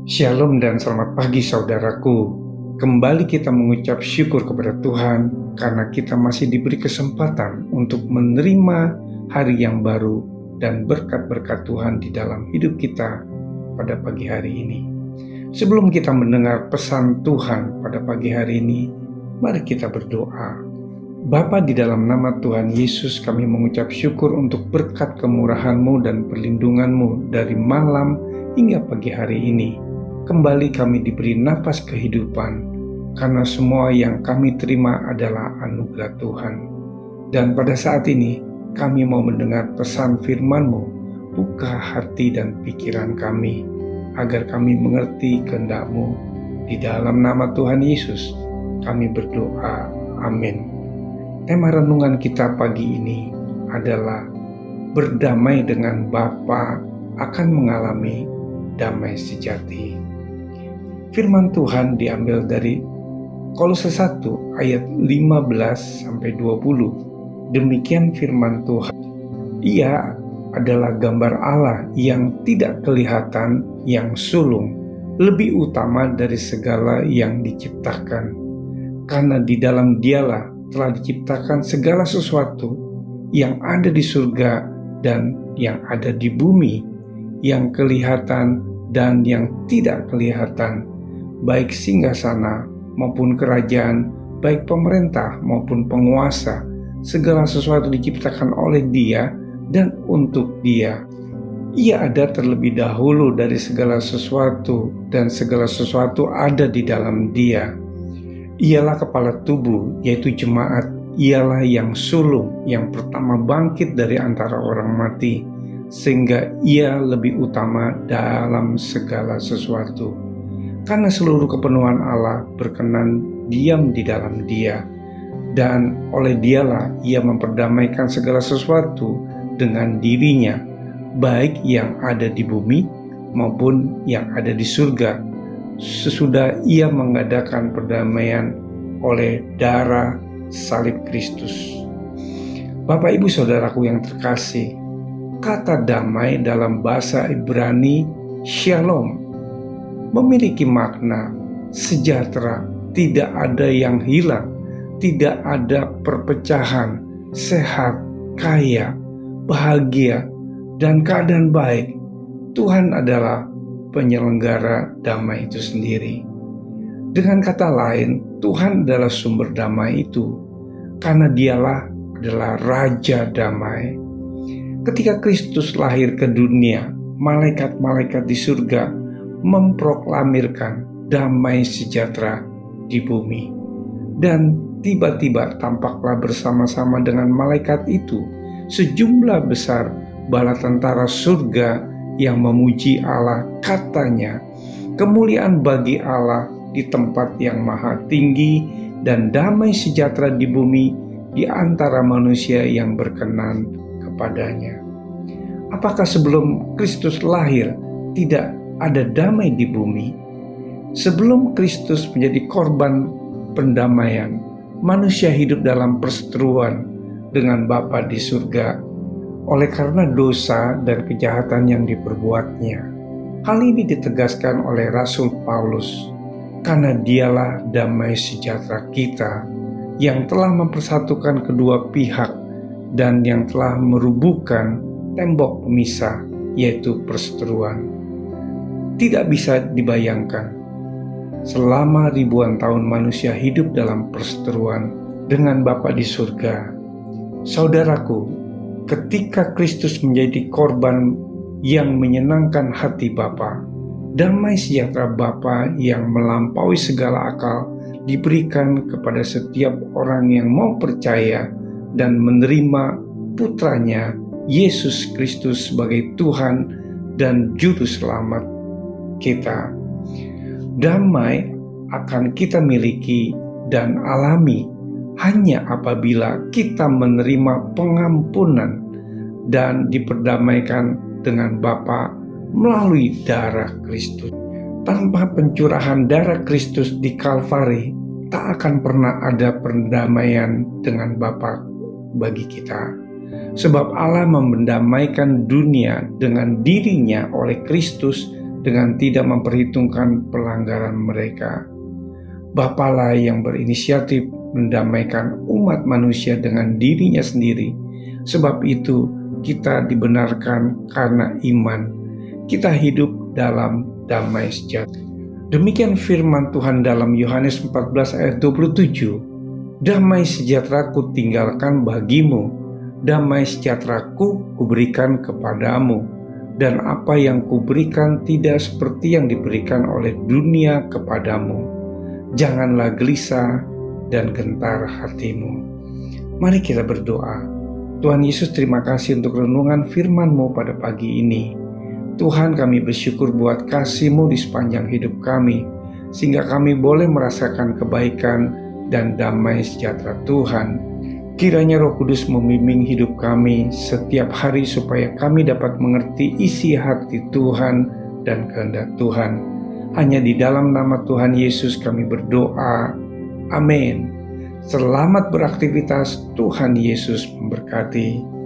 Shalom dan selamat pagi saudaraku. Kembali kita mengucap syukur kepada Tuhan karena kita masih diberi kesempatan untuk menerima hari yang baru dan berkat-berkat Tuhan di dalam hidup kita pada pagi hari ini. Sebelum kita mendengar pesan Tuhan pada pagi hari ini, mari kita berdoa. Bapa, di dalam nama Tuhan Yesus kami mengucap syukur untuk berkat kemurahan-Mu dan perlindungan-Mu dari malam hingga pagi hari ini. Kembali kami diberi napas kehidupan, karena semua yang kami terima adalah anugerah Tuhan. Dan pada saat ini, kami mau mendengar pesan firman-Mu. Buka hati dan pikiran kami, agar kami mengerti kehendak-Mu. Di dalam nama Tuhan Yesus, kami berdoa. Amin. Tema renungan kita pagi ini adalah berdamai dengan Bapa akan mengalami damai sejati. Firman Tuhan diambil dari Kolose 1 ayat 15-20. Demikian firman Tuhan. Ia adalah gambar Allah yang tidak kelihatan, yang sulung, lebih utama dari segala yang diciptakan. Karena di dalam Dialah telah diciptakan segala sesuatu yang ada di surga dan yang ada di bumi, yang kelihatan dan yang tidak kelihatan, baik singgasana maupun kerajaan, baik pemerintah maupun penguasa. Segala sesuatu diciptakan oleh Dia dan untuk Dia. Ia ada terlebih dahulu dari segala sesuatu, dan segala sesuatu ada di dalam Dia. Ialah kepala tubuh, yaitu jemaat. Ialah yang sulung, yang pertama bangkit dari antara orang mati, sehingga Ia lebih utama dalam segala sesuatu. Karena seluruh kepenuhan Allah berkenan diam di dalam Dia, dan oleh Dialah Ia memperdamaikan segala sesuatu dengan dirinya, baik yang ada di bumi maupun yang ada di surga, sesudah Ia mengadakan perdamaian oleh darah salib Kristus. Bapak, Ibu, Saudaraku yang terkasih, kata damai dalam bahasa Ibrani shalom memiliki makna sejahtera, tidak ada yang hilang, tidak ada perpecahan, sehat, kaya, bahagia, dan keadaan baik. Tuhan adalah penyelenggara damai itu sendiri. Dengan kata lain, Tuhan adalah sumber damai itu, karena Dialah adalah Raja Damai. Ketika Kristus lahir ke dunia, malaikat-malaikat di surga memproklamirkan damai sejahtera di bumi. Dan tiba-tiba tampaklah bersama-sama dengan malaikat itu sejumlah besar bala tentara surga yang memuji Allah. Katanya, kemuliaan bagi Allah di tempat yang maha tinggi, dan damai sejahtera di bumi di antara manusia yang berkenan kepadanya. Apakah sebelum Kristus lahir tidak ada damai di bumi? Sebelum Kristus menjadi korban pendamaian, manusia hidup dalam perseteruan dengan Bapa di surga oleh karena dosa dan kejahatan yang diperbuatnya. Hal ini ditegaskan oleh Rasul Paulus, karena Dialah damai sejahtera kita, yang telah mempersatukan kedua pihak dan yang telah merubuhkan tembok pemisah, yaitu perseteruan. Tidak bisa dibayangkan, selama ribuan tahun manusia hidup dalam perseteruan dengan Bapa di surga. Saudaraku, ketika Kristus menjadi korban yang menyenangkan hati Bapa, damai sejahtera Bapa yang melampaui segala akal diberikan kepada setiap orang yang mau percaya dan menerima putranya Yesus Kristus sebagai Tuhan dan Juru Selamat kita. Damai akan kita miliki dan alami hanya apabila kita menerima pengampunan dan diperdamaikan dengan Bapa melalui darah Kristus. Tanpa pencurahan darah Kristus di Kalvari, tak akan pernah ada perdamaian dengan Bapa bagi kita. Sebab Allah mendamaikan dunia dengan dirinya oleh Kristus dengan tidak memperhitungkan pelanggaran mereka. Bapalah yang berinisiatif mendamaikan umat manusia dengan dirinya sendiri. Sebab itu kita dibenarkan karena iman. Kita hidup dalam damai sejahtera. Demikian firman Tuhan dalam Yohanes 14 ayat 27. Damai sejahtera-Ku tinggalkan bagimu, damai sejahtera-Ku kuberikan kepadamu, dan apa yang kuberikan tidak seperti yang diberikan oleh dunia kepadamu. Janganlah gelisah dan gentar hatimu. Mari kita berdoa. Tuhan Yesus, terima kasih untuk renungan firman-Mu pada pagi ini. Tuhan, kami bersyukur buat kasih-Mu di sepanjang hidup kami, sehingga kami boleh merasakan kebaikan dan damai sejahtera Tuhan. Kiranya Roh Kudus membimbing hidup kami setiap hari supaya kami dapat mengerti isi hati Tuhan dan kehendak Tuhan. Hanya di dalam nama Tuhan Yesus kami berdoa. Amin. Selamat beraktivitas, Tuhan Yesus memberkati.